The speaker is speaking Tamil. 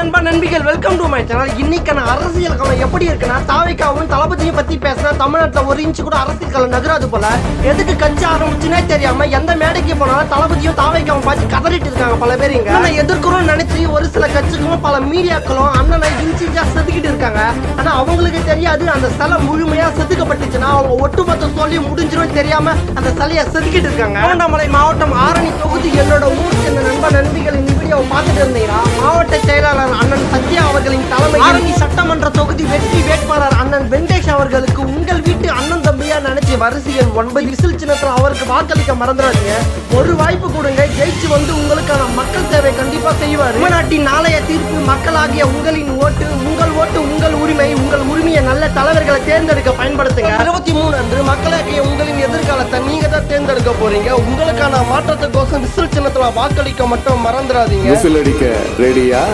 நண்பா நண்பிகள், வெல்கம் டு மை சேனல். இன்னைக்கான அரசியல் களம் எப்படி இருக்குன்னா, தாவேக்காவும் தளபதியும் பத்தி பேசினா தமிழ்நாட்டில் ஒரு இன்ச்சு கூட அரசியல் களம் நகராது போல. எதுக்கு கட்சி ஆரம்பிச்சுனே தெரியாம எந்த மேடைக்கு போனாலும் தளபதியும் தாவேக்காவும் பார்த்து கதறிட்டு இருக்காங்க பல பேர். இங்க எதிர்க்கிறோம் நினைச்சு ஒரு சில கட்சிகளும் பல மீடியாக்களும் அண்ணனை இன்ச்சிஞ்சா செதுக்கிட்டு இருக்காங்க. ஆனா அவங்களுக்கு தெரியாது, அந்த சிலை முழுமையா செதுக்கப்பட்டுச்சுன்னா அவங்க ஒட்டுமொத்த சொல்லி முடிஞ்சிடும் தெரியாம அந்த சிலையை செதுக்கிட்டு இருக்காங்க. திருவண்ணாமலை மாவட்டம் ஆரணி தொகுதி என்னோட ஊர் சேர்ந்த நண்பா நண்பிகள் இந்த வீடியோவை பார்த்துட்டு இருந்தீங்கன்னா, மாவட்ட செயலாளர் அண்ணன் சத்யா அவர்களின் தலைமை ஆரணி சட்டமன்ற தொகுதி வெற்றி வேட்பாளர் அண்ணன் வெங்கடேஷ் அவர்களுக்கு உங்கள் வீட்டு அண்ணன் தம்பியா நினைச்சு வரிசையில் 9 விசில் சின்னத்தில் அவருக்கு வாக்களிக்க மறந்துடாதீங்க. ஒரு வாய்ப்பு கொடுங்க, ஜெயிச்சு வந்து உங்களுக்கான மக்கள் சேவை கண்டிப்பா செய்வார். தமிழ்நாட்டின் நாளைய தீர்ப்பு மக்களாகிய உங்களின் ஓட்டு. உங்கள் ஓட்டு உங்கள் உரிமை. உங்கள் உரிமையை நல்ல தலைவர்களை தேர்ந்தெடுக்க பயன்படுத்துங்க. 23 அன்று மக்களாகிய உங்களின் எதிர்காலத்தை நீங்க தான் தேர்ந்தெடுக்க போறீங்க. உங்களுக்கான மாற்றத்துக்கோசம் விசில் சின்னத்துல வாக்களிக்க மட்டும் மறந்துடாதீங்க. விசில் அடிக்க ரெடியா?